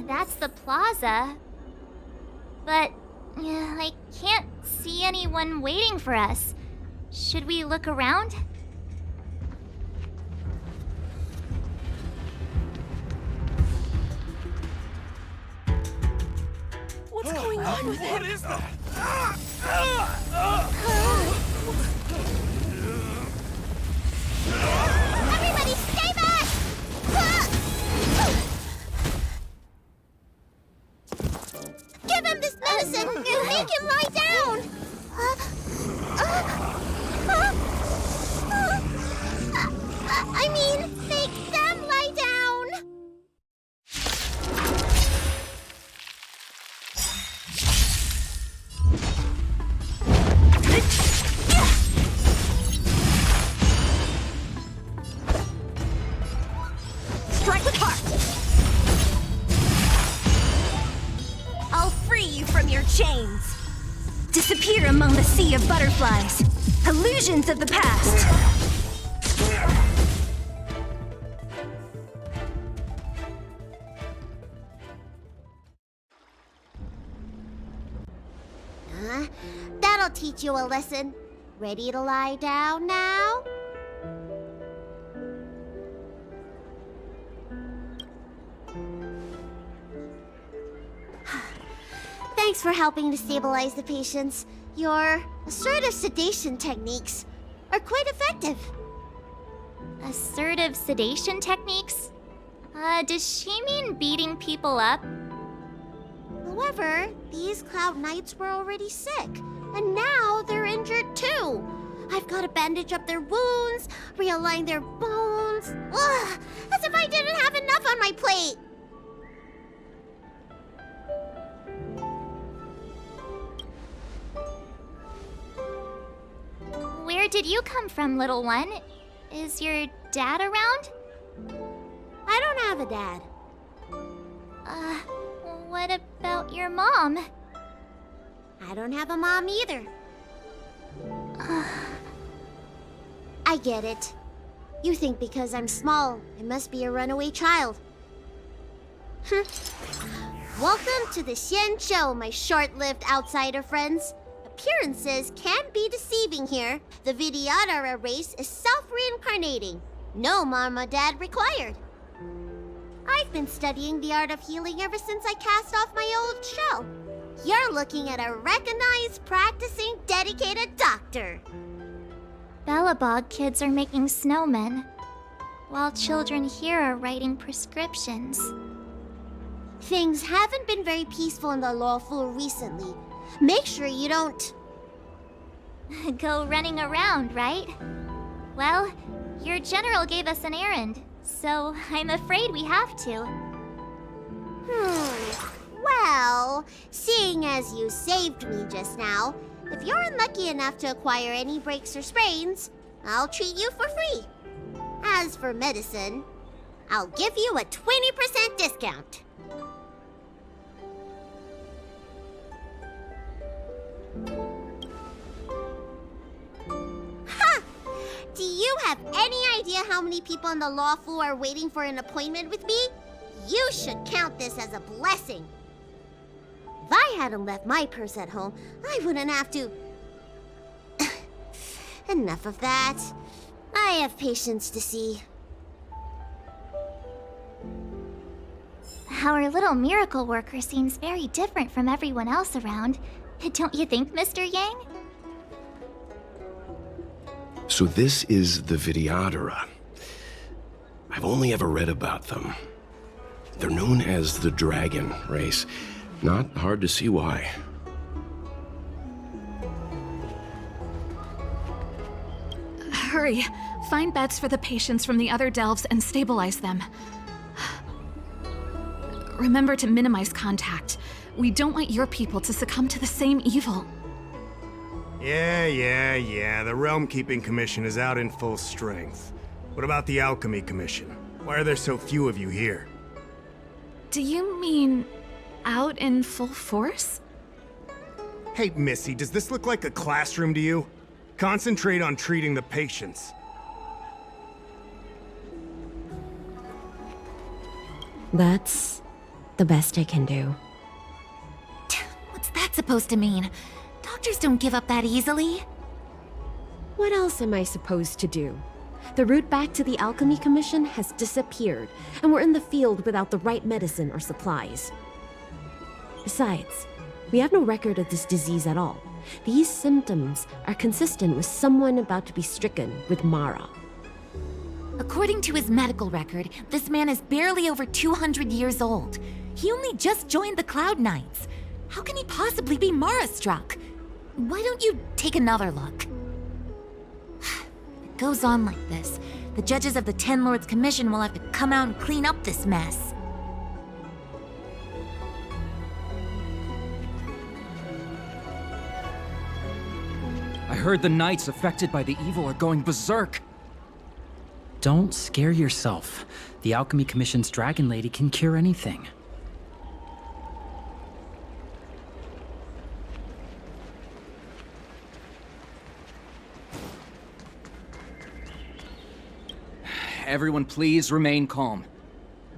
That's the plaza. But I can't see anyone waiting for us. Should we look around? What's going on with him? What is that? Everybody stay back! Give him this medicine! Make him lie down! I mean, make them lie down! Strike with heart! I'll free you from your chains! Disappear among the sea of butterflies! Illusions of the past! That'll teach you a lesson. Ready to lie down now? Thanks for helping to stabilize the patients. Your assertive sedation techniques are quite effective. Assertive sedation techniques? Does she mean beating people up? However, these Cloud Knights were already sick, and now they're injured too. I've got to bandage up their wounds, realign their bones. Ugh, as if I didn't have enough on my plate. Where did you come from, little one? Is your dad around? I don't have a dad. What about your mom? I don't have a mom either. I get it. You think because I'm small, I must be a runaway child. Welcome to the Xian Show, my short-lived outsider friends. Appearances can be deceiving here. The Vidyadhara race is self-reincarnating. No mom or dad required. I've been studying the art of healing ever since I cast off my old shell. You're looking at a recognized, practicing, dedicated doctor. Bellabog kids are making snowmen, while children here are writing prescriptions. Things haven't been very peaceful in the lawful recently. Make sure you don't... Go running around, right? Well, your general gave us an errand, so I'm afraid we have to. Well, seeing as you saved me just now, if you're unlucky enough to acquire any breaks or sprains, I'll treat you for free. As for medicine, I'll give you a 20% discount. Ha! Do you have any idea how many people in the lawful are waiting for an appointment with me? You should count this as a blessing. If I hadn't left my purse at home, I wouldn't have to... Enough of that. I have patients to see. Our little miracle worker seems very different from everyone else around. Don't you think, Mr. Yang? So this is the Vidyadhara. I've only ever read about them. They're known as the Dragon race. Not hard to see why. Hurry! Find beds for the patients from the other delves and stabilize them. Remember to minimize contact. We don't want your people to succumb to the same evil. Yeah. The Realm Keeping Commission is out in full strength. What about the Alchemy Commission? Why are there so few of you here? Do you mean out in full force? Hey, Missy, does this look like a classroom to you? Concentrate on treating the patients. That's The best I can do. What's that supposed to mean? Doctors don't give up that easily. What else am I supposed to do? The route back to the Alchemy Commission has disappeared, and we're in the field without the right medicine or supplies. Besides, we have no record of this disease at all. These symptoms are consistent with someone about to be stricken with Mara. According to his medical record, this man is barely over 200 years old. He only just joined the Cloud Knights. How can he possibly be Mara-struck? Why don't you take another look? If it goes on like this, the judges of the Ten Lords Commission will have to come out and clean up this mess. I heard the knights affected by the evil are going berserk. Don't scare yourself. The Alchemy Commission's Dragon Lady can cure anything. Everyone please remain calm.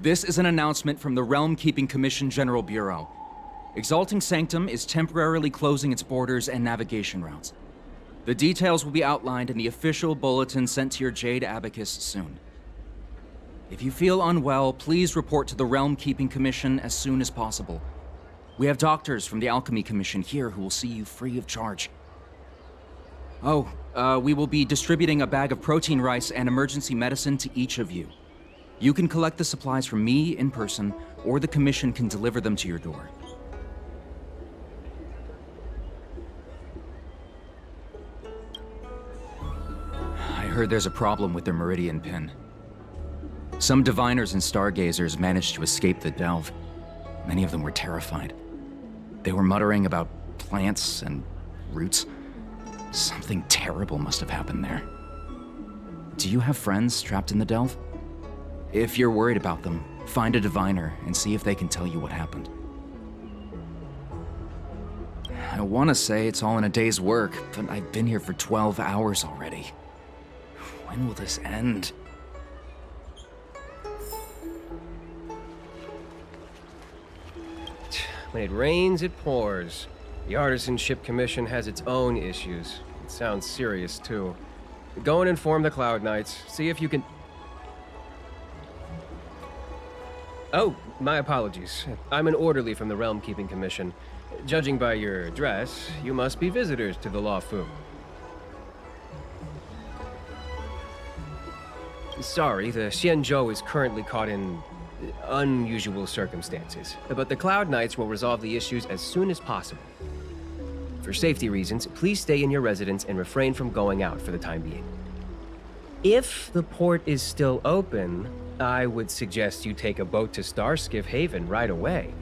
This is an announcement from the Realm Keeping Commission General Bureau. Exalting Sanctum is temporarily closing its borders and navigation routes. The details will be outlined in the official bulletin sent to your Jade Abacus soon. If you feel unwell, please report to the Realm Keeping Commission as soon as possible. We have doctors from the Alchemy Commission here who will see you free of charge. Oh, we will be distributing a bag of protein rice and emergency medicine to each of you. You can collect the supplies from me in person, or the Commission can deliver them to your door. I heard there's a problem with their Meridian Pin. Some diviners and stargazers managed to escape the delve. Many of them were terrified. They were muttering about plants and roots. Something terrible must have happened there. Do you have friends trapped in the delve? If you're worried about them, find a diviner and see if they can tell you what happened. I want to say it's all in a day's work, but I've been here for 12 hours already. When will this end? When it rains, it pours. The Artisanship Commission has its own issues. It sounds serious, too. Go and inform the Cloud Knights. See if you can... Oh, my apologies. I'm an orderly from the Realm Keeping Commission. Judging by your dress, you must be visitors to the Law Fu. Sorry, the Xianzhou is currently caught in unusual circumstances, but the Cloud Knights will resolve the issues as soon as possible. For safety reasons, please stay in your residence and refrain from going out for the time being. If the port is still open, I would suggest you take a boat to Starskiff Haven right away.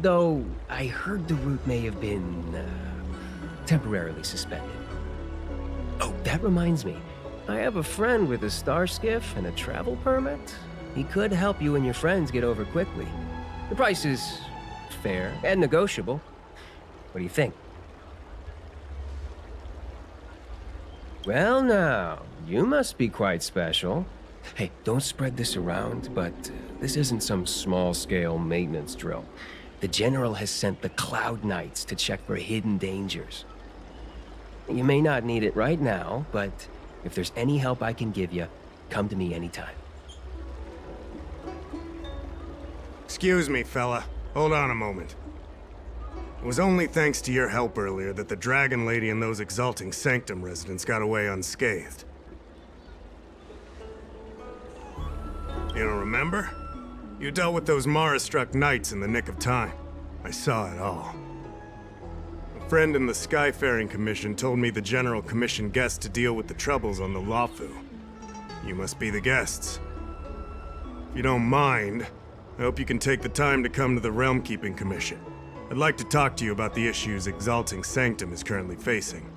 Though, I heard the route may have been, temporarily suspended. Oh, that reminds me. I have a friend with a Starskiff and a travel permit. He could help you and your friends get over quickly. The price is fair and negotiable. What do you think? Well now, you must be quite special. Hey, don't spread this around, but this isn't some small-scale maintenance drill. The General has sent the Cloud Knights to check for hidden dangers. You may not need it right now, but if there's any help I can give you, come to me anytime. Excuse me, fella. Hold on a moment. It was only thanks to your help earlier that the Dragon Lady and those Exalting Sanctum residents got away unscathed. You don't remember? You dealt with those Mara-struck knights in the nick of time. I saw it all. A friend in the Skyfaring Commission told me the General commissioned guests to deal with the troubles on the Lafu. You must be the guests. If you don't mind, I hope you can take the time to come to the Realm Keeping Commission. I'd like to talk to you about the issues Exalting Sanctum is currently facing.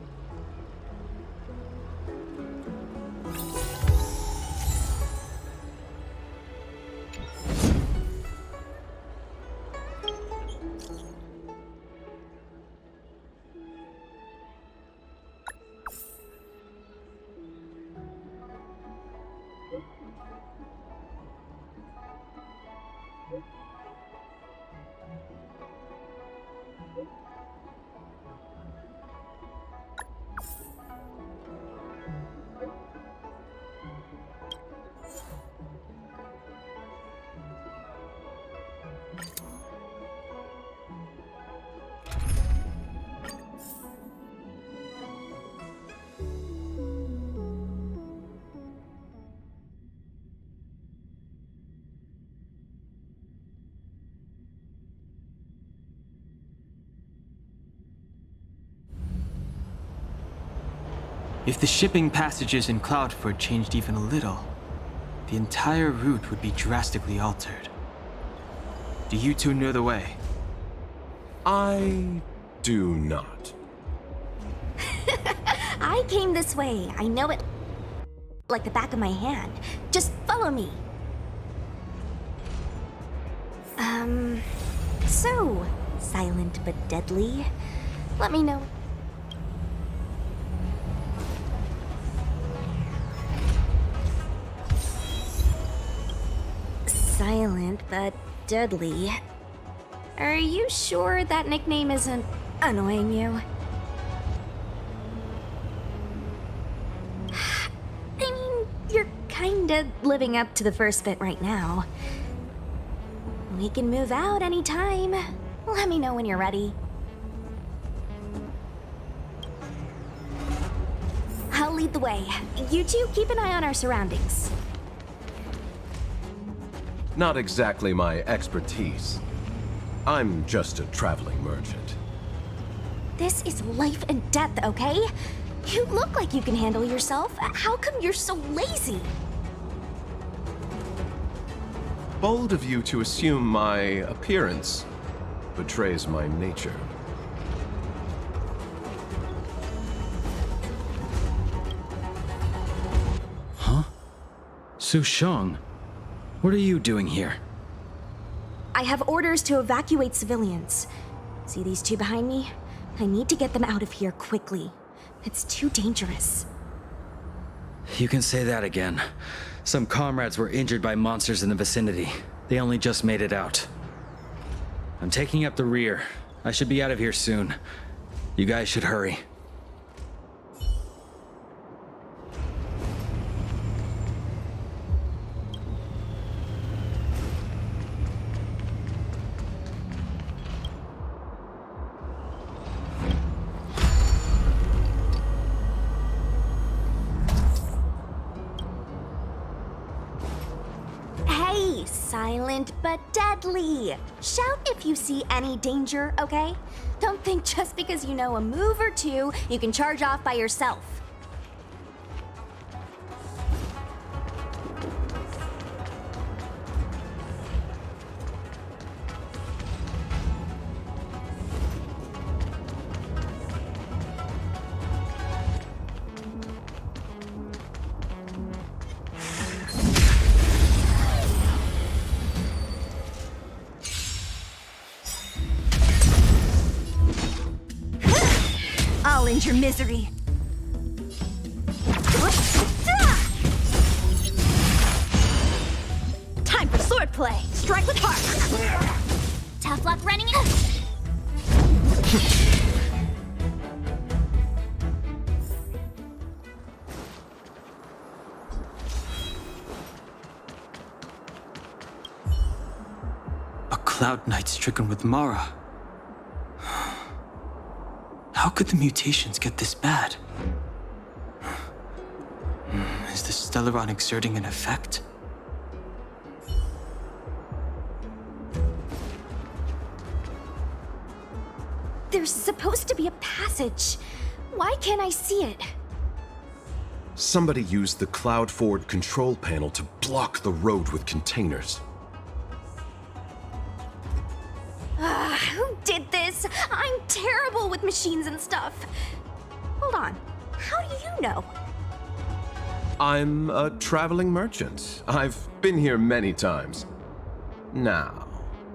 If the shipping passages in Cloudford changed even a little, the entire route would be drastically altered. Do you two know the way? I do not. I came this way. I know it like the back of my hand. Just follow me. So, silent but deadly. Let me know. Silent but deadly. Are you sure that nickname isn't annoying you? I mean, you're kinda living up to the first bit right now. We can move out anytime. Let me know when you're ready. I'll lead the way. You two keep an eye on our surroundings. Not exactly my expertise. I'm just a traveling merchant. This is life and death, okay? You look like you can handle yourself. How come you're so lazy? Bold of you to assume my appearance betrays my nature. Su Shang, what are you doing here? I have orders to evacuate civilians. See these two behind me? I need to get them out of here quickly. It's too dangerous. You can say that again. Some comrades were injured by monsters in the vicinity. They only just made it out. I'm taking up the rear. I should be out of here soon. You guys should hurry. Hey, silent but deadly. Shout if you see any danger, okay? Don't think just because you know a move or two, you can charge off by yourself. I'll end your misery. Time for swordplay. Strike with heart. Tough luck running it. A Cloud Knight stricken with Mara. How could the mutations get this bad? Is the Stellaron exerting an effect? There's supposed to be a passage. Why can't I see it? Somebody used the Cloudford control panel to block the road with containers. Who did this? I'm terrible with machines and stuff. Hold on. How do you know? I'm a traveling merchant. I've been here many times. Now,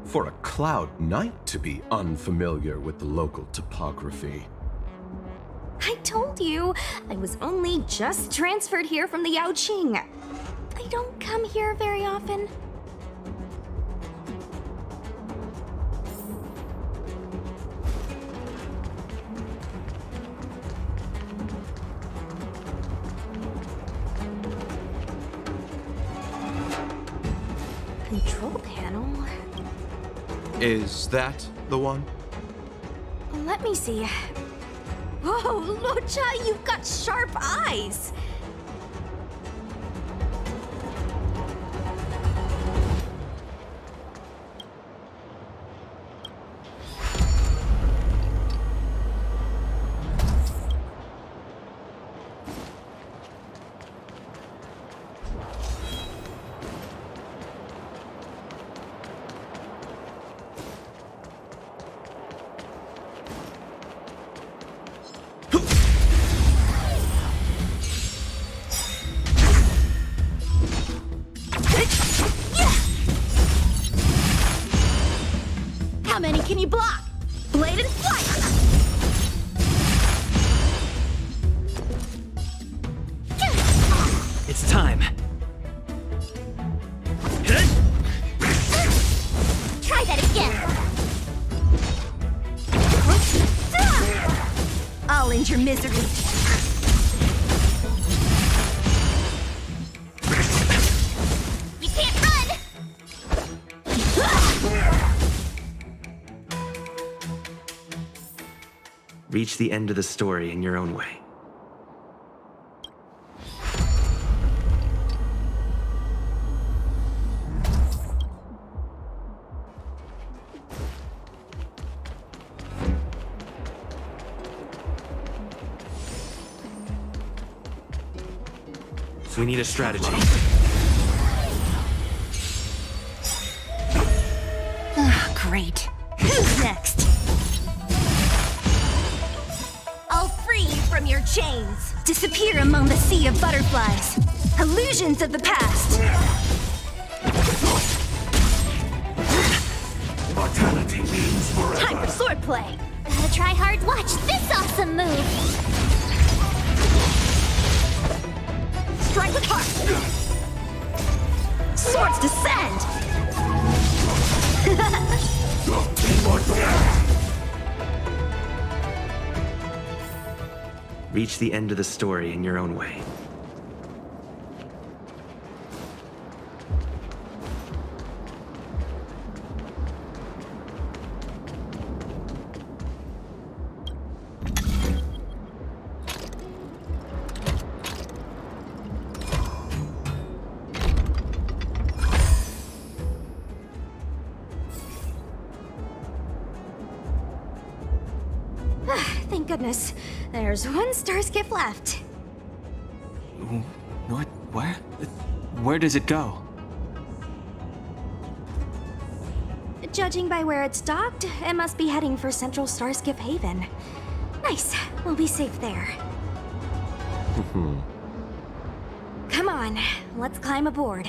for a Cloud Knight to be unfamiliar with the local topography. I told you, I was only just transferred here from the Yaoqing. I don't come here very often. control panel. Is that the one? Let me see. Whoa, Locha, you've got sharp eyes! How many can you block? Blade and flight! It's time. Try that again. I'll end your misery. You can't run. Reach the end of the story in your own way. We need a strategy. Great. Who's next? I'll free you from your chains. Disappear among the sea of butterflies. Illusions of the past. Mortality means forever. Time for swordplay. Gotta try hard. Watch this awesome move. Strike with heart. Swords descend. Reach the end of the story in your own way. Thank goodness. There's one star skiff left. What? Where? Where does it go? Judging by where it's docked, it must be heading for Central Starskiff Haven. Nice. We'll be safe there. Come on, let's climb aboard.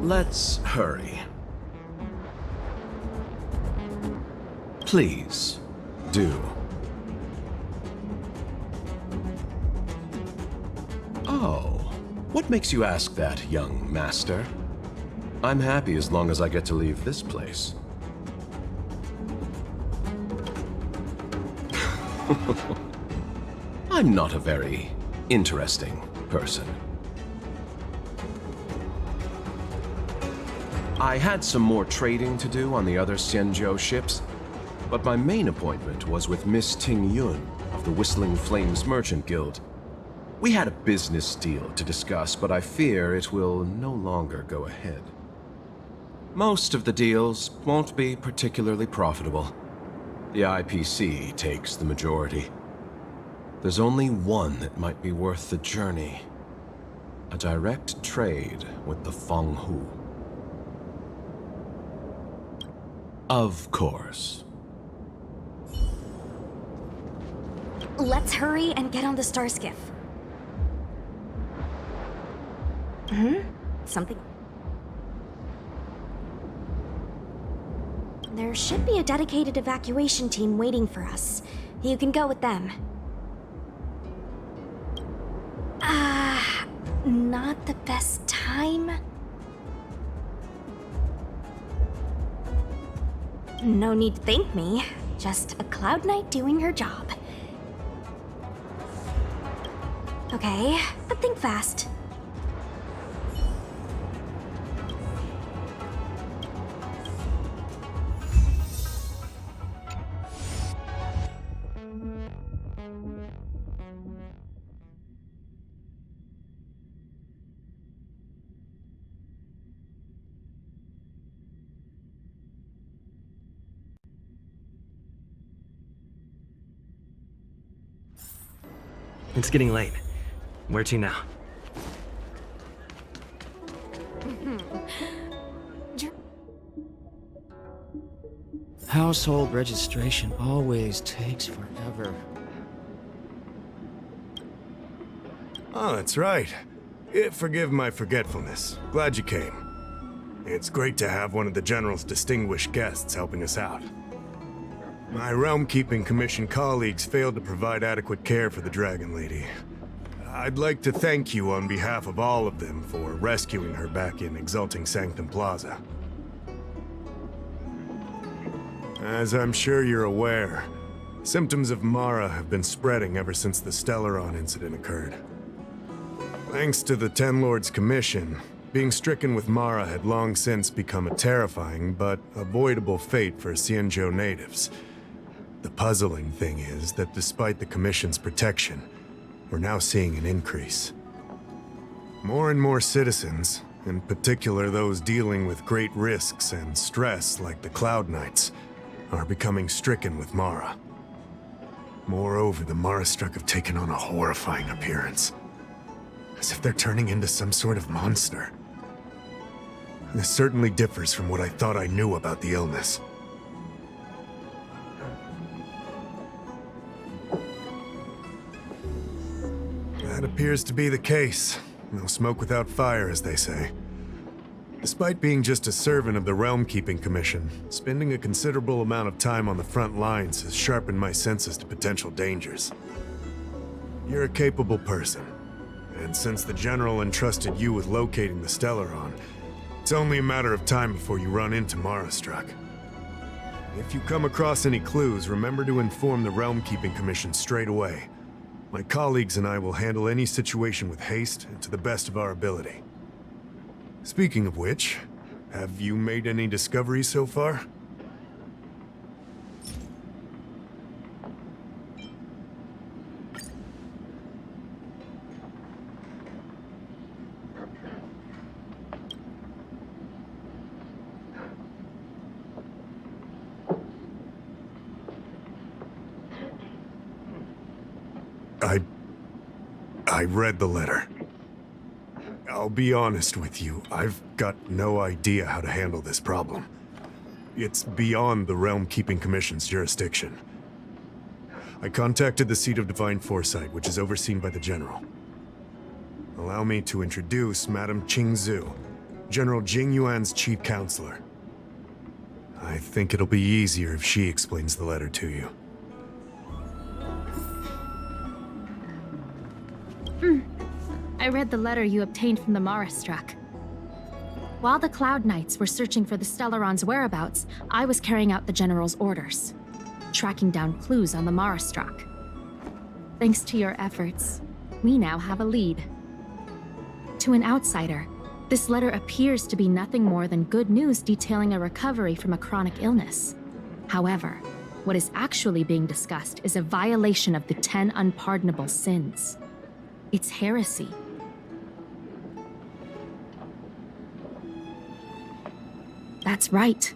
Let's hurry. Please, do. Oh, what makes you ask that, young master? I'm happy as long as I get to leave this place. I'm not a very interesting person. I had some more trading to do on the other Xianzhou ships, but my main appointment was with Miss Ting Yun of the Whistling Flames Merchant Guild. We had a business deal to discuss, but I fear it will no longer go ahead. Most of the deals won't be particularly profitable. The IPC takes the majority. There's only one that might be worth the journey. A direct trade with the Fenghu. Of course. Let's hurry and get on the star skiff. Something. There should be a dedicated evacuation team waiting for us. You can go with them. Not the best time? No need to thank me. Just a Cloud Knight doing her job. Okay, but think fast. It's getting late. Where to now? Household registration always takes forever. Oh, that's right. Forgive my forgetfulness. Glad you came. It's great to have one of the General's distinguished guests helping us out. My Realm-Keeping Commission colleagues failed to provide adequate care for the Dragon Lady. I'd like to thank you on behalf of all of them for rescuing her back in Exalting Sanctum Plaza. As I'm sure you're aware, symptoms of Mara have been spreading ever since the Stellaron incident occurred. Thanks to the Ten Lords Commission, being stricken with Mara had long since become a terrifying but avoidable fate for Xianzhou natives. The puzzling thing is that despite the Commission's protection, we're now seeing an increase. More and more citizens, in particular those dealing with great risks and stress like the Cloud Knights, are becoming stricken with Mara. Moreover, the Mara-struck have taken on a horrifying appearance, as if they're turning into some sort of monster. This certainly differs from what I thought I knew about the illness. That appears to be the case. No smoke without fire, as they say. Despite being just a servant of the Realm-Keeping Commission, spending a considerable amount of time on the front lines has sharpened my senses to potential dangers. You're a capable person, and since the General entrusted you with locating the Stellaron, it's only a matter of time before you run into Mara-struck. If you come across any clues, remember to inform the Realm-Keeping Commission straight away. My colleagues and I will handle any situation with haste and to the best of our ability. Speaking of which, have you made any discoveries so far? I read the letter. I'll be honest with you, I've got no idea how to handle this problem. It's beyond the Realm-Keeping Commission's jurisdiction. I contacted the Seat of Divine Foresight, which is overseen by the General. Allow me to introduce Madame Qingzhu, General Jing Yuan's chief counselor. I think it'll be easier if she explains the letter to you. I read the letter you obtained from the Mara-struck. While the Cloud Knights were searching for the Stellaron's whereabouts, I was carrying out the General's orders, tracking down clues on the Mara-struck. Thanks to your efforts, we now have a lead. To an outsider, this letter appears to be nothing more than good news detailing a recovery from a chronic illness. However, what is actually being discussed is a violation of the 10 unpardonable sins. It's heresy. That's right.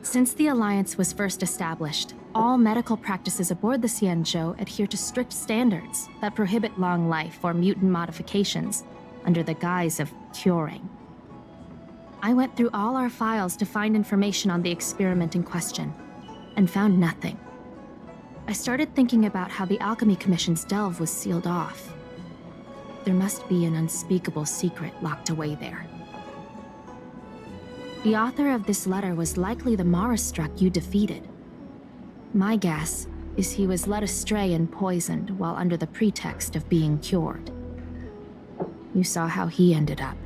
Since the Alliance was first established, all medical practices aboard the Xianzhou adhere to strict standards that prohibit long life or mutant modifications under the guise of curing. I went through all our files to find information on the experiment in question, and found nothing. I started thinking about how the Alchemy Commission's delve was sealed off. There must be an unspeakable secret locked away there. The author of this letter was likely the Mara-struck you defeated. My guess is he was led astray and poisoned while under the pretext of being cured. You saw how he ended up.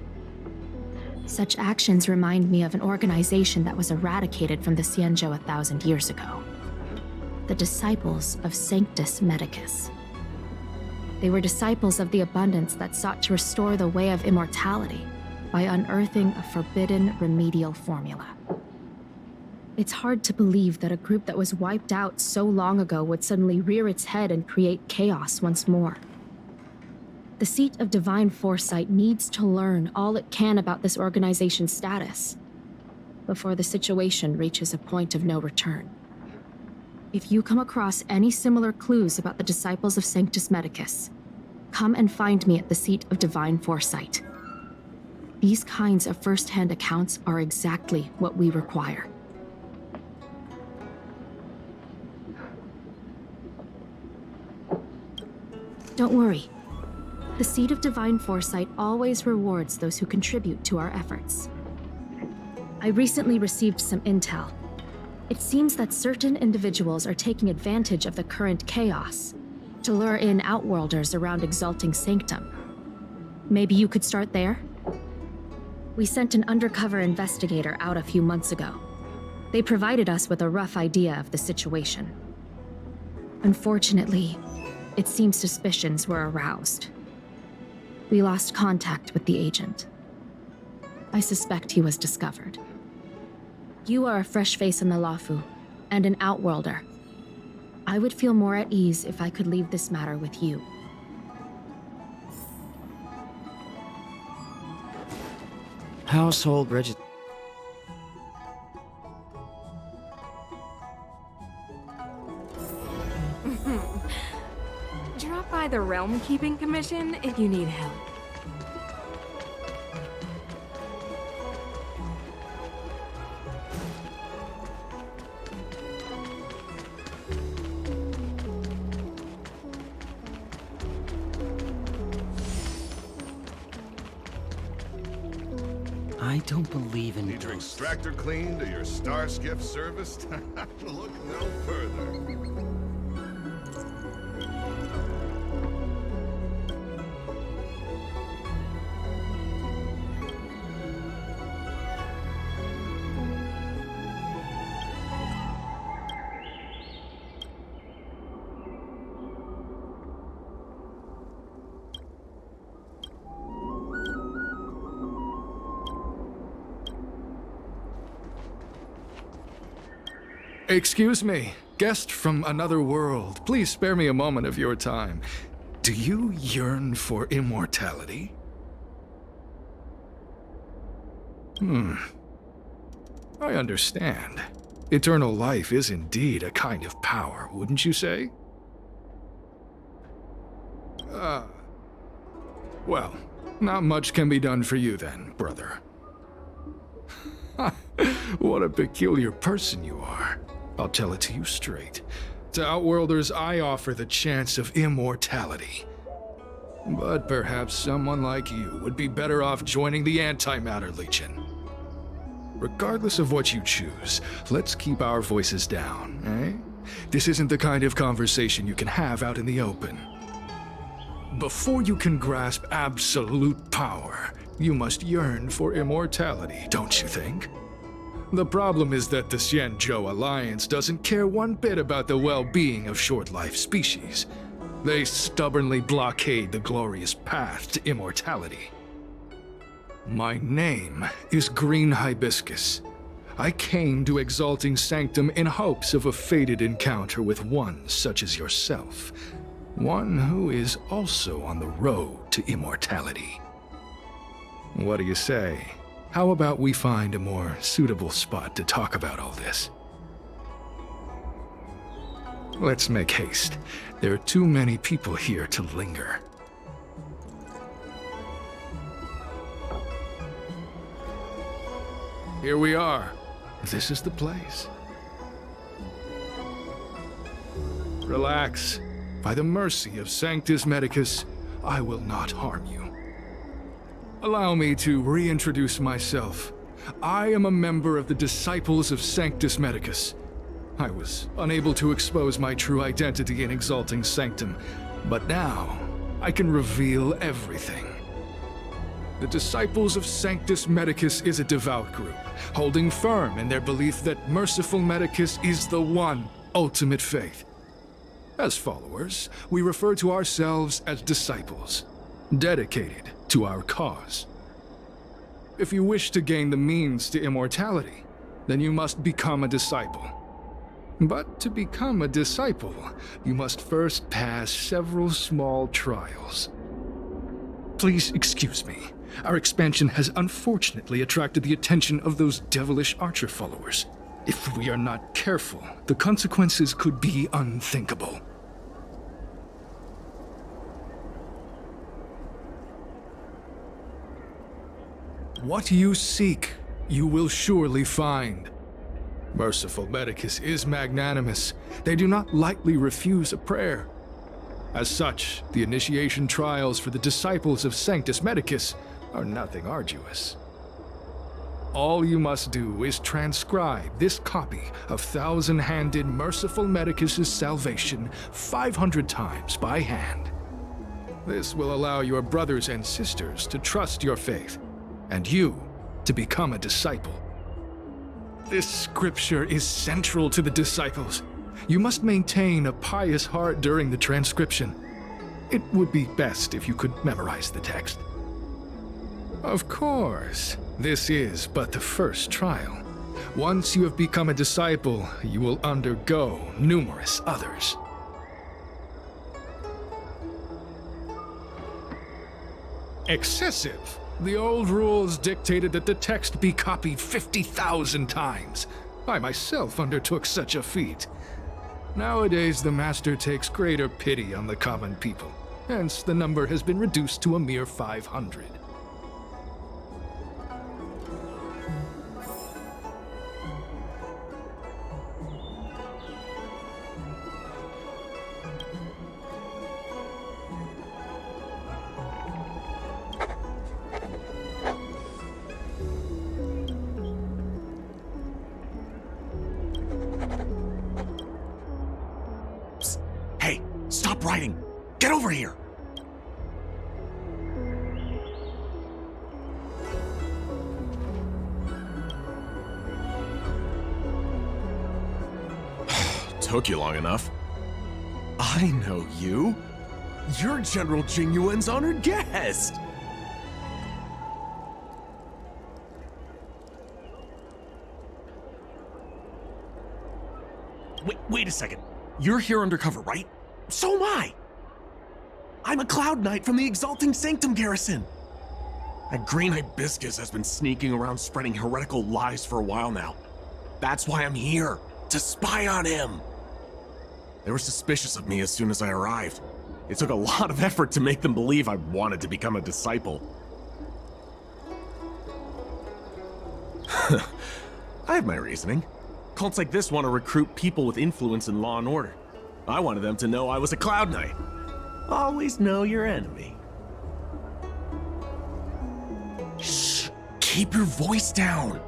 Such actions remind me of an organization that was eradicated from the Xianzhou 1,000 years ago. The Disciples of Sanctus Medicus. They were disciples of the abundance that sought to restore the way of immortality by unearthing a forbidden remedial formula. It's hard to believe that a group that was wiped out so long ago would suddenly rear its head and create chaos once more. The seat of divine foresight needs to learn all it can about this organization's status before the situation reaches a point of no return. If you come across any similar clues about the disciples of Sanctus Medicus, come and find me at the seat of divine foresight. These kinds of first-hand accounts are exactly what we require. Don't worry. The seat of divine foresight always rewards those who contribute to our efforts. I recently received some intel. It seems that certain individuals are taking advantage of the current chaos to lure in outworlders around Exalting Sanctum. Maybe you could start there? We sent an undercover investigator out a few months ago. They provided us with a rough idea of the situation. Unfortunately, it seems suspicions were aroused. We lost contact with the agent. I suspect he was discovered. You are a fresh face in the Lafu, and an outworlder. I would feel more at ease if I could leave this matter with you. Household register. Drop by the Realm Keeping Commission if you need help. I don't believe in Need your extractor cleaned or your star skiff serviced? Look no further. Excuse me, guest from another world. Please spare me a moment of your time. Do you yearn for immortality? I understand. Eternal life is indeed a kind of power, wouldn't you say? Well, not much can be done for you then, brother. What a peculiar person you are. I'll tell it to you straight. To Outworlders, I offer the chance of immortality. But perhaps someone like you would be better off joining the Antimatter Legion. Regardless of what you choose, let's keep our voices down, eh? This isn't the kind of conversation you can have out in the open. Before you can grasp absolute power, you must yearn for immortality, don't you think? The problem is that the Xianzhou Alliance doesn't care one bit about the well-being of short-life species. They stubbornly blockade the glorious path to immortality. My name is Green Hibiscus. I came to Exalting Sanctum in hopes of a fated encounter with one such as yourself. One who is also on the road to immortality. What do you say? How about we find a more suitable spot to talk about all this? Let's make haste. There are too many people here to linger. Here we are. This is the place. Relax. By the mercy of Sanctus Medicus, I will not harm you. Allow me to reintroduce myself. I am a member of the Disciples of Sanctus Medicus. I was unable to expose my true identity in Exalting Sanctum, but now I can reveal everything. The Disciples of Sanctus Medicus is a devout group, holding firm in their belief that merciful Medicus is the one ultimate faith. As followers, we refer to ourselves as disciples, dedicated to our cause. If you wish to gain the means to immortality, then you must become a disciple. But to become a disciple, you must first pass several small trials. Please excuse me. Our expansion has unfortunately attracted the attention of those devilish archer followers. If we are not careful, the consequences could be unthinkable. What you seek, you will surely find. Merciful Medicus is magnanimous. They do not lightly refuse a prayer. As such, the initiation trials for the disciples of Sanctus Medicus are nothing arduous. All you must do is transcribe this copy of thousand-handed Merciful Medicus's salvation 500 times by hand. This will allow your brothers and sisters to trust your faith, and you to become a disciple. This scripture is central to the disciples. You must maintain a pious heart during the transcription. It would be best if you could memorize the text. Of course, this is but the first trial. Once you have become a disciple, you will undergo numerous others. Excessive. The old rules dictated that the text be copied 50,000 times. I myself undertook such a feat. Nowadays, the Master takes greater pity on the common people. Hence, the number has been reduced to a mere 500. Stop writing! Get over here! Took you long enough. I know you. You're General Jingyuan's honored guest! Wait a second. You're here undercover, right? So am I! I'm a Cloud Knight from the Exalting Sanctum garrison! That green hibiscus has been sneaking around spreading heretical lies for a while now. That's why I'm here, to spy on him! They were suspicious of me as soon as I arrived. It took a lot of effort to make them believe I wanted to become a disciple. I have my reasoning. Cults like this want to recruit people with influence in law and order. I wanted them to know I was a Cloud Knight. Always know your enemy. Shh! Keep your voice down.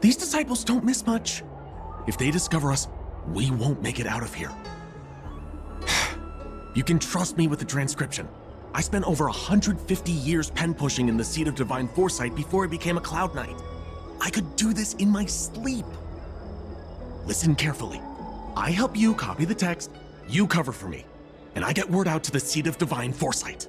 These disciples don't miss much. If they discover us, we won't make it out of here. You can trust me with the transcription. I spent over 150 years pen pushing in the Seat of Divine Foresight before I became a Cloud Knight. I could do this in my sleep. Listen carefully. I help you copy the text, you cover for me, and I get word out to the Seat of Divine Foresight.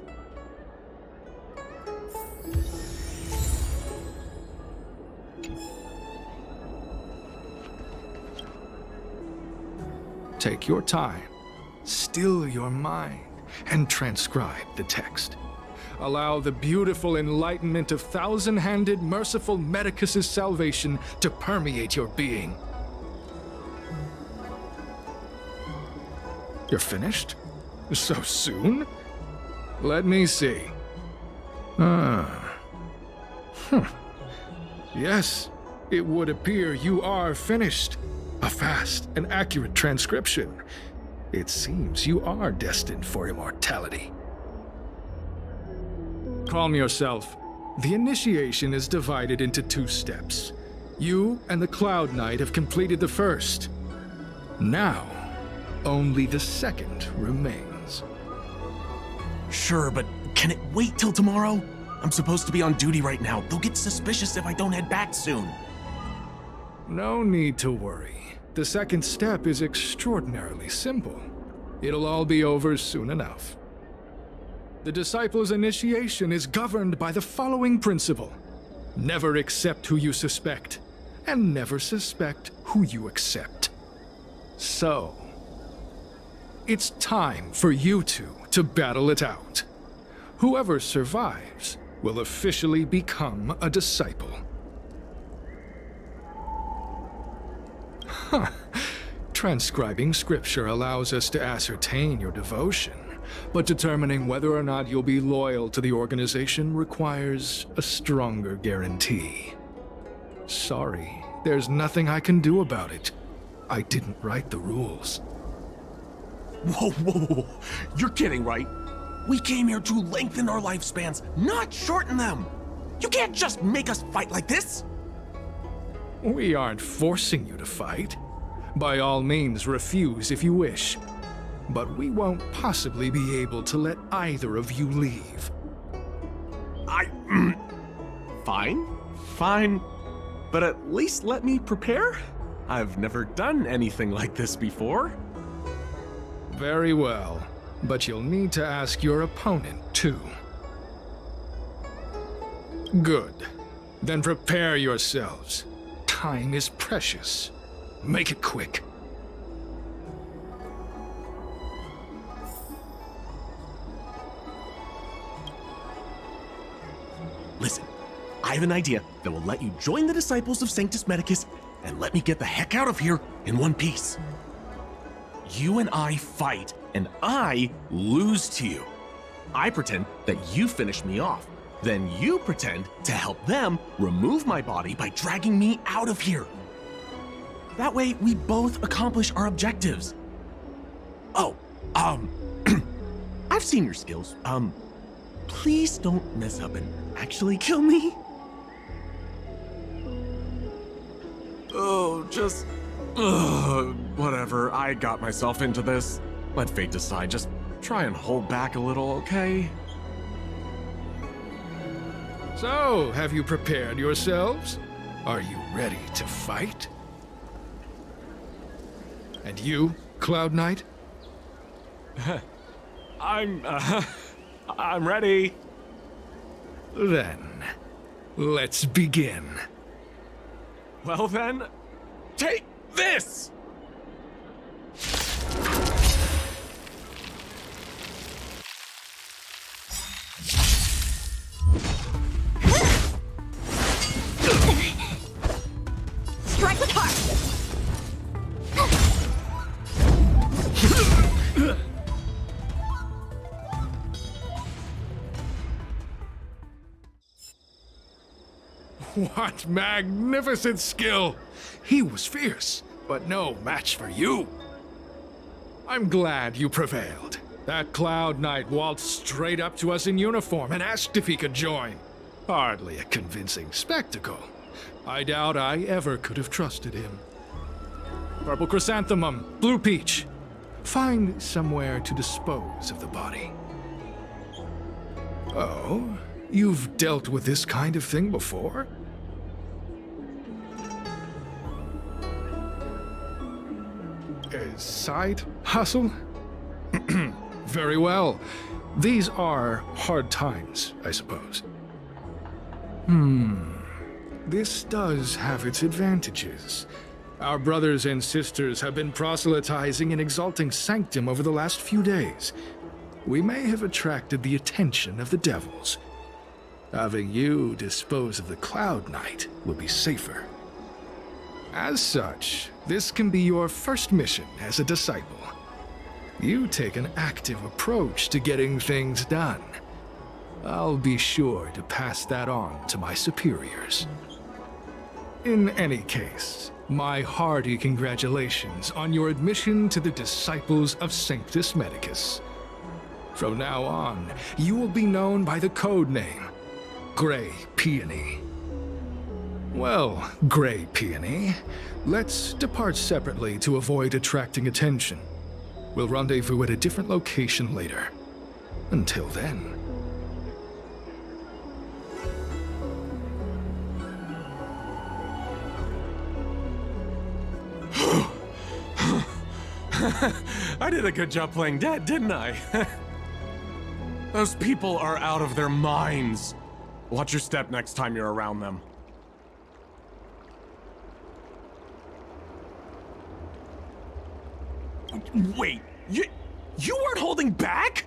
Take your time, still your mind, and transcribe the text. Allow the beautiful enlightenment of thousand-handed Merciful Medicus's salvation to permeate your being. You're finished? So soon? Let me see. Yes, it would appear you are finished. A fast and accurate transcription. It seems you are destined for immortality. Calm yourself. The initiation is divided into 2 steps. You and the Cloud Knight have completed the first. Now, only the second remains. Sure, but can it wait till tomorrow? I'm supposed to be on duty right now. They'll get suspicious if I don't head back soon. No need to worry. The second step is extraordinarily simple. It'll all be over soon enough. The disciples' initiation is governed by the following principle. Never accept who you suspect, and never suspect who you accept. So, it's time for you two to battle it out. Whoever survives will officially become a disciple. Huh. Transcribing scripture allows us to ascertain your devotion, but determining whether or not you'll be loyal to the organization requires a stronger guarantee. Sorry, there's nothing I can do about it. I didn't write the rules. Whoa, whoa, whoa. You're kidding, right? We came here to lengthen our lifespans, not shorten them. You can't just make us fight like this. We aren't forcing you to fight. By all means, refuse if you wish. But we won't possibly be able to let either of you leave. Fine. But at least let me prepare. I've never done anything like this before. Very well. But you'll need to ask your opponent, too. Good. Then prepare yourselves. Time is precious. Make it quick. Listen, I have an idea that will let you join the disciples of Sanctus Medicus and let me get the heck out of here in one piece. You and I fight, and I lose to you. I pretend that you finish me off. Then you pretend to help them remove my body by dragging me out of here. That way, we both accomplish our objectives. Oh, I've seen your skills. Please don't mess up and actually kill me. Oh, just... whatever, I got myself into this. Let fate decide, just try and hold back a little, okay? So, have you prepared yourselves? Are you ready to fight? And you, Cloud Knight? I'm ready. Then, let's begin. Well then, take this! Strike with heart! What magnificent skill! He was fierce, but no match for you. I'm glad you prevailed. That Cloud Knight waltzed straight up to us in uniform and asked if he could join. Hardly a convincing spectacle. I doubt I ever could have trusted him. Purple Chrysanthemum, Blue Peach. Find somewhere to dispose of the body. Oh, you've dealt with this kind of thing before? Side hustle? Very well. These are hard times, I suppose. This does have its advantages. Our brothers and sisters have been proselytizing and exalting Sanctum over the last few days. We may have attracted the attention of the devils. Having you dispose of the Cloud Knight will be safer. As such, this can be your first mission as a disciple. You take an active approach to getting things done. I'll be sure to pass that on to my superiors. In any case, my hearty congratulations on your admission to the Disciples of Sanctus Medicus. From now on, you will be known by the code name, Grey Peony. Well, Grey Peony, let's depart separately to avoid attracting attention. We'll rendezvous at a different location later. Until then... I did a good job playing dead, didn't I? Those people are out of their minds. Watch your step next time you're around them. Wait, you weren't holding back?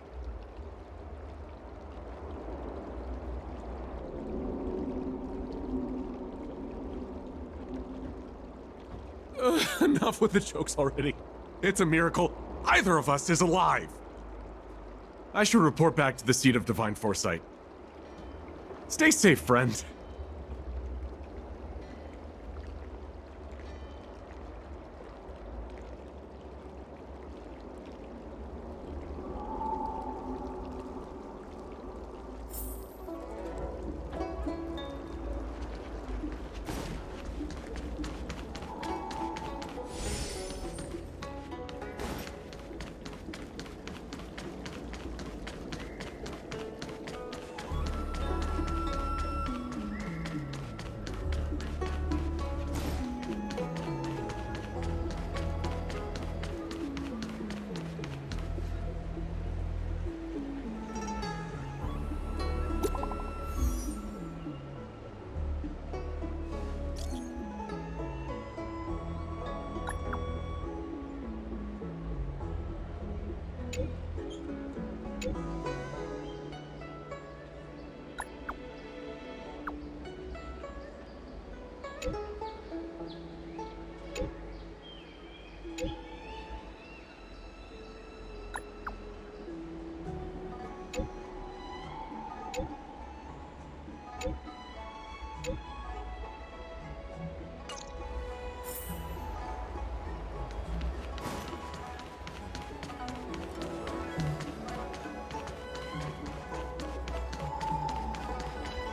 Enough with the jokes already. It's a miracle either of us is alive. I should report back to the seat of divine foresight. Stay safe, friend.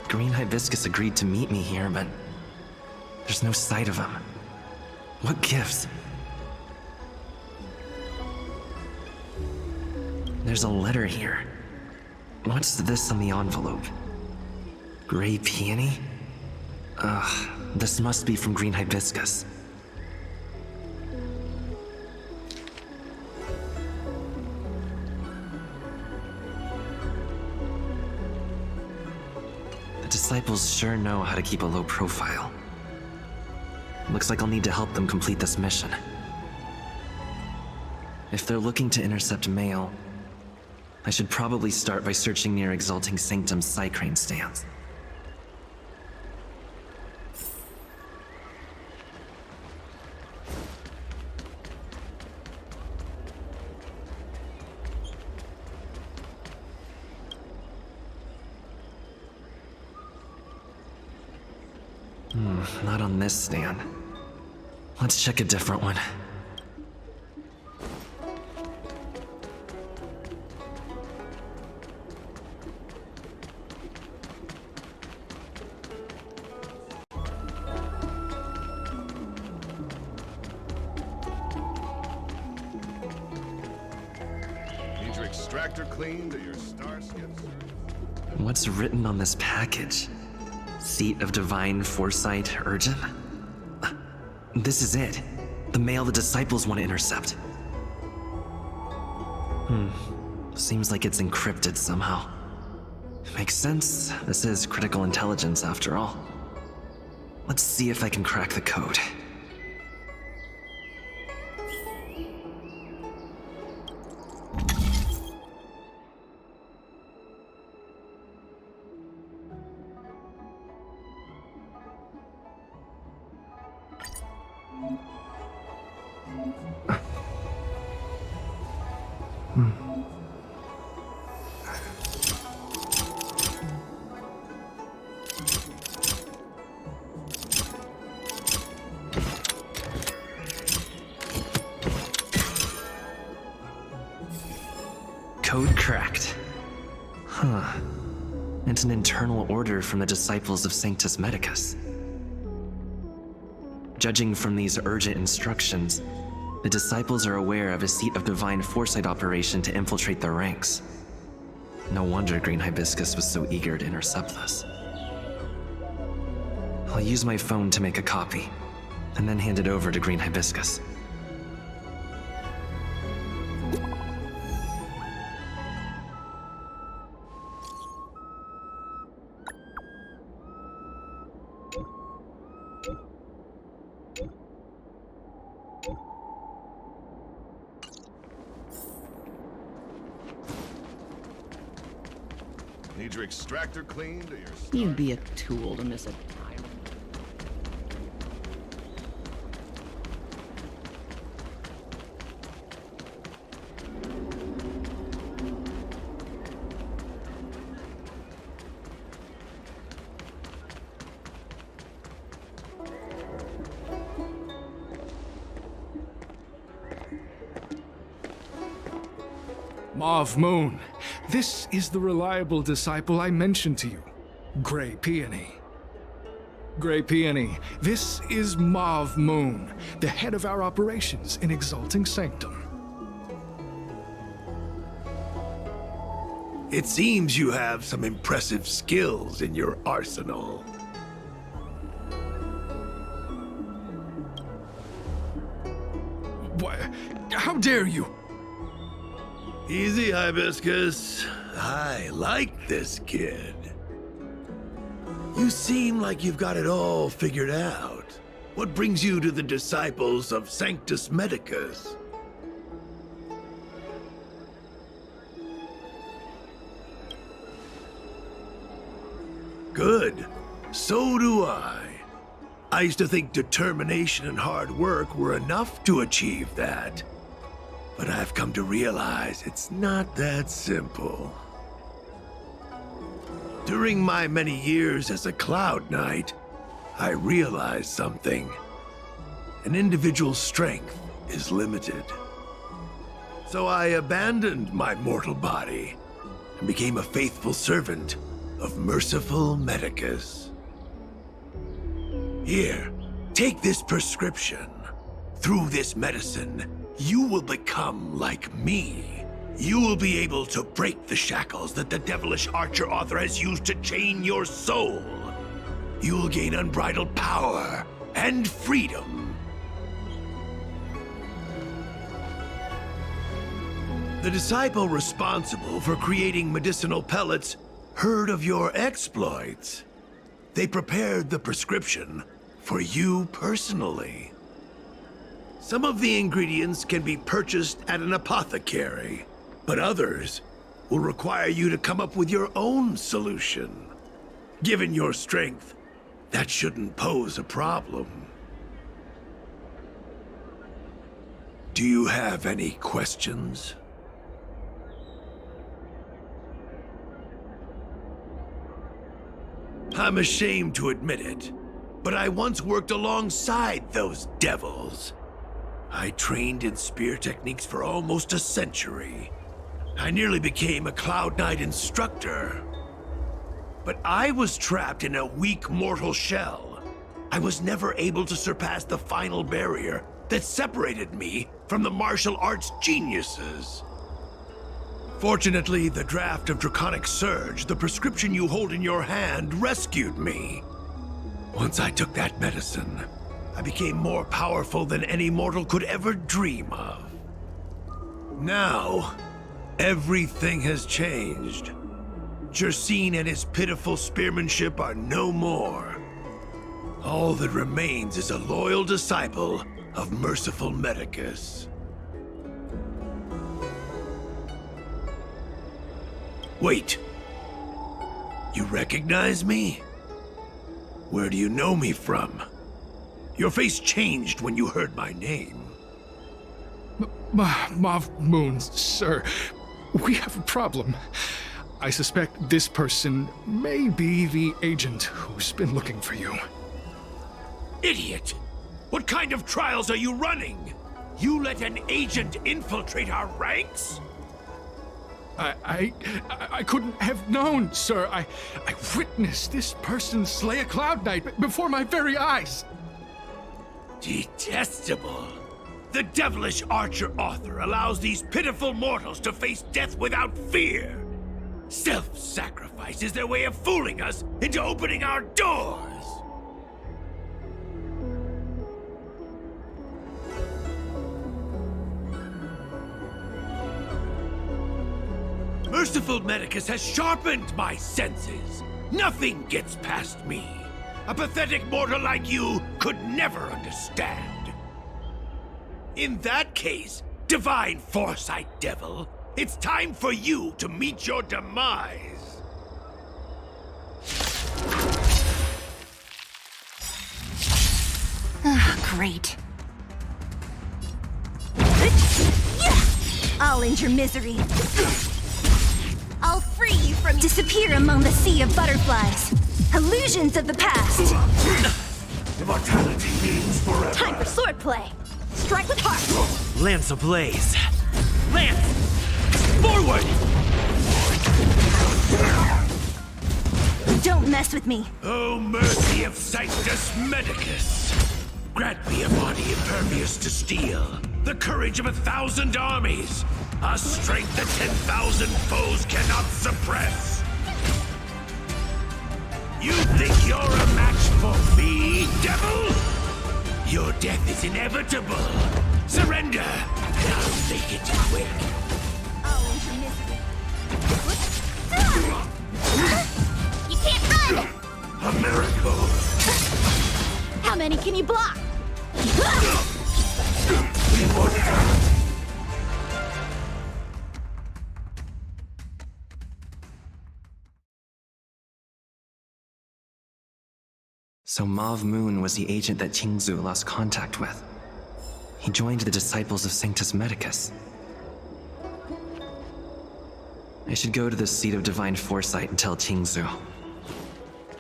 Green Hibiscus agreed to meet me here, but there's no sight of him. What gives? There's a letter here. What's this on the envelope? Gray peony? Ugh, this must be from Green Hibiscus. Disciples sure know how to keep a low profile. Looks like I'll need to help them complete this mission. If they're looking to intercept mail, I should probably start by searching near Exalting Sanctum's Psycrane stands. Not on this stand. Let's check a different one. Need your extractor cleaned or your star skiff? What's written on this package? Seat of Divine Foresight, urgent? This is it. The mail the disciples want to intercept. Seems like it's encrypted somehow. Makes sense. This is critical intelligence after all. Let's see if I can crack the code. Code cracked. It's an internal order from the disciples of Sanctus Medicus. Judging from these urgent instructions, the disciples are aware of a Seat of Divine Foresight operation to infiltrate their ranks. No wonder Green Hibiscus was so eager to intercept this. I'll use my phone to make a copy, and then hand it over to Green Hibiscus. Need your extractor cleaned or your... You'd be a tool to miss a time. Mauve Moon, this is the reliable disciple I mentioned to you, Grey Peony. Grey Peony, this is Mauve Moon, the head of our operations in Exalting Sanctum. It seems you have some impressive skills in your arsenal. What? How dare you? Easy, Hibiscus. I like this kid. You seem like you've got it all figured out. What brings you to the disciples of Sanctus Medicus? Good. So do I. I used to think determination and hard work were enough to achieve that. But I've come to realize it's not that simple. During my many years as a Cloud Knight, I realized something. An individual's strength is limited. So I abandoned my mortal body and became a faithful servant of merciful Medicus. Here, take this prescription. Through this medicine, you will become like me. You will be able to break the shackles that the devilish archer author has used to chain your soul. You will gain unbridled power and freedom. The disciple responsible for creating medicinal pellets heard of your exploits. They prepared the prescription for you personally. Some of the ingredients can be purchased at an apothecary, but others will require you to come up with your own solution. Given your strength, that shouldn't pose a problem. Do you have any questions? I'm ashamed to admit it, but I once worked alongside those devils. I trained in spear techniques for almost a century. I nearly became a Cloud Knight instructor. But I was trapped in a weak mortal shell. I was never able to surpass the final barrier that separated me from the martial arts geniuses. Fortunately, the draft of Draconic Surge, the prescription you hold in your hand, rescued me. Once I took that medicine, I became more powerful than any mortal could ever dream of. Now, everything has changed. Jersine and his pitiful spearmanship are no more. All that remains is a loyal disciple of merciful Medicus. Wait. You recognize me? Where do you know me from? Your face changed when you heard my name. Mauve Moon, sir. We have a problem. I suspect this person may be the agent who's been looking for you. Idiot! What kind of trials are you running? You let an agent infiltrate our ranks? I couldn't have known, sir. I witnessed this person slay a Cloud Knight before my very eyes. Detestable. The devilish archer author allows these pitiful mortals to face death without fear. Self-sacrifice is their way of fooling us into opening our doors. Merciful Medicus has sharpened my senses. Nothing gets past me. A pathetic mortal like you could never understand. In that case, Divine Foresight Devil, it's time for you to meet your demise. Great. I'll end your misery. I'll free you from disappear among the sea of butterflies. Illusions of the past. Immortality means forever. Time for swordplay. Strike with heart. Lance ablaze. Lance! Forward! Don't mess with me. Oh, mercy of Sanctus Medicus! Grant me a body impervious to steel, the courage of 1,000 armies, a strength that 10,000 foes cannot suppress. You think you're a match for me, devil? Your death is inevitable. Surrender, and I'll make it quick. I'll end your misery. You can't run! A miracle. How many can you block? So Mauve Moon was the agent that Qingzu lost contact with. He joined the Disciples of Sanctus Medicus. I should go to the Seat of Divine Foresight and tell Qingzu.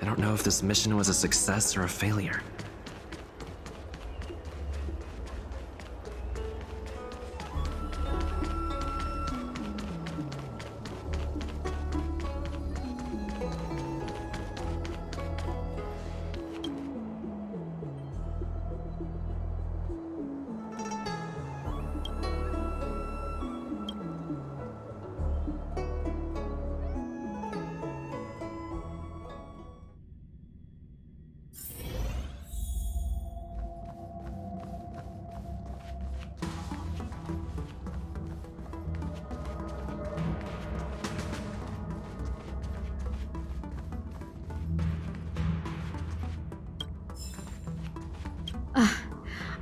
I don't know if this mission was a success or a failure.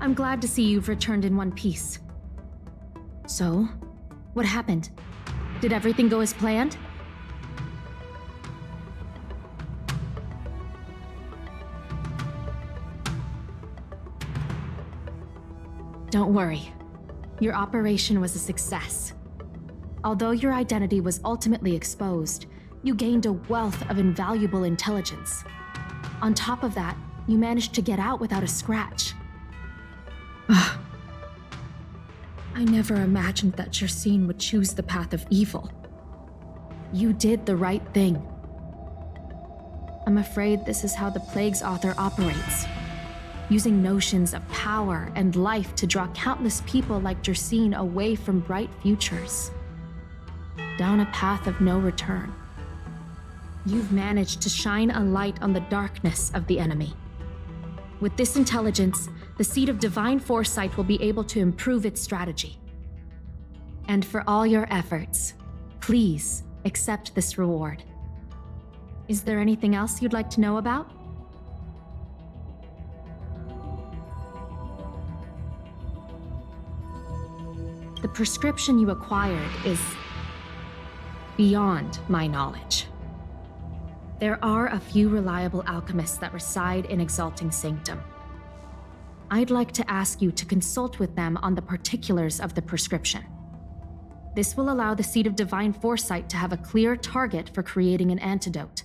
I'm glad to see you've returned in one piece. So, what happened? Did everything go as planned? Don't worry. Your operation was a success. Although your identity was ultimately exposed, you gained a wealth of invaluable intelligence. On top of that, you managed to get out without a scratch. I never imagined that Jersine would choose the path of evil. You did the right thing. I'm afraid this is how the Plague's author operates, using notions of power and life to draw countless people like Jersine away from bright futures, down a path of no return. You've managed to shine a light on the darkness of the enemy. With this intelligence, the Seat of Divine Foresight will be able to improve its strategy. And for all your efforts, please accept this reward. Is there anything else you'd like to know about? The prescription you acquired is beyond my knowledge. There are a few reliable alchemists that reside in Exalting Sanctum. I'd like to ask you to consult with them on the particulars of the prescription. This will allow the Seat of Divine Foresight to have a clear target for creating an antidote.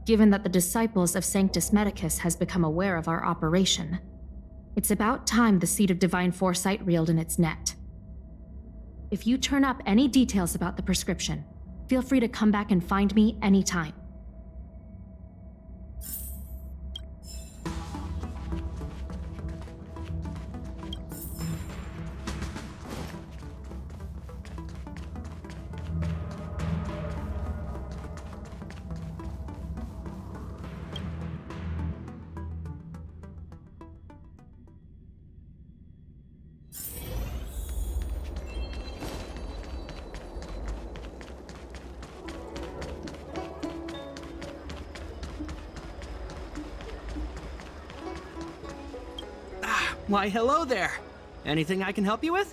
Given that the Disciples of Sanctus Medicus has become aware of our operation, it's about time the Seat of Divine Foresight reeled in its net. If you turn up any details about the prescription, feel free to come back and find me anytime. Why, hello there. Anything I can help you with?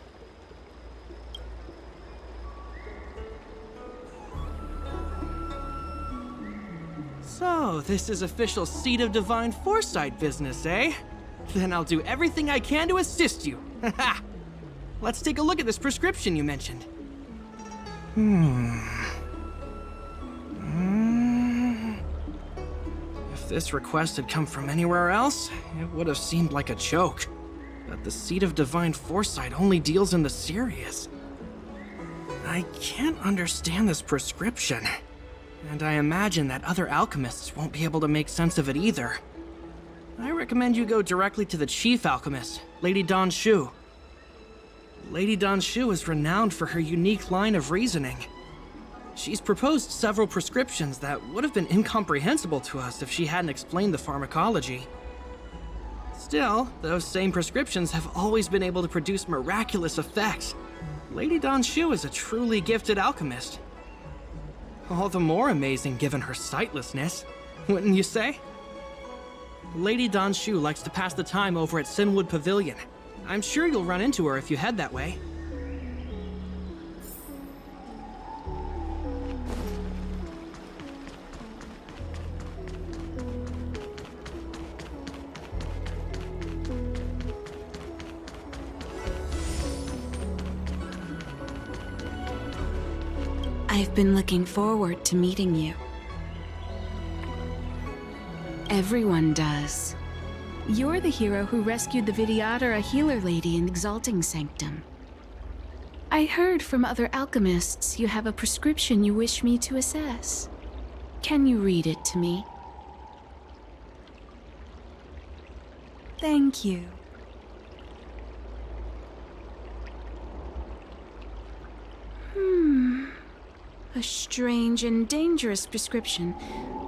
So, this is official Seat of Divine Foresight business, eh? Then I'll do everything I can to assist you. Let's take a look at this prescription you mentioned. If this request had come from anywhere else, it would have seemed like a joke. But the Seed of Divine Foresight only deals in the serious. I can't understand this prescription. And I imagine that other alchemists won't be able to make sense of it either. I recommend you go directly to the chief alchemist, Lady Dan Shu. Lady Dan Shu is renowned for her unique line of reasoning. She's proposed several prescriptions that would have been incomprehensible to us if she hadn't explained the pharmacology. Still, those same prescriptions have always been able to produce miraculous effects. Lady Dan Shu is a truly gifted alchemist. All the more amazing given her sightlessness, wouldn't you say? Lady Dan Shu likes to pass the time over at Sinwood Pavilion. I'm sure you'll run into her if you head that way. I've been looking forward to meeting you. Everyone does. You're the hero who rescued the Vidyadhara healer lady in Exalting Sanctum. I heard from other alchemists you have a prescription you wish me to assess. Can you read it to me? Thank you. A strange and dangerous prescription,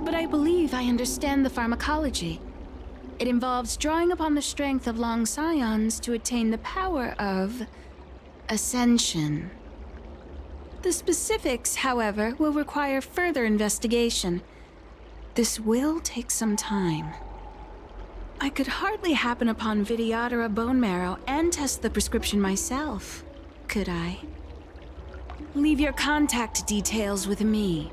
but I believe I understand the pharmacology. It involves drawing upon the strength of long scions to attain the power of ascension. The specifics, however, will require further investigation. This will take some time. I could hardly happen upon Vidyadhara bone marrow and test the prescription myself, could I? Leave your contact details with me.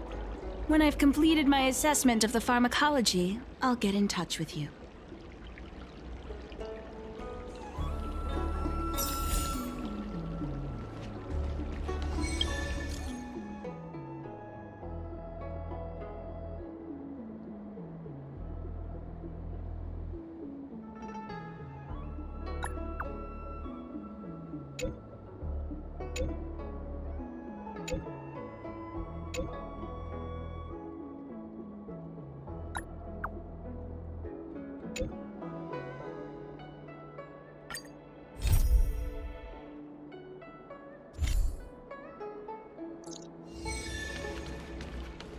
When I've completed my assessment of the pharmacology, I'll get in touch with you. you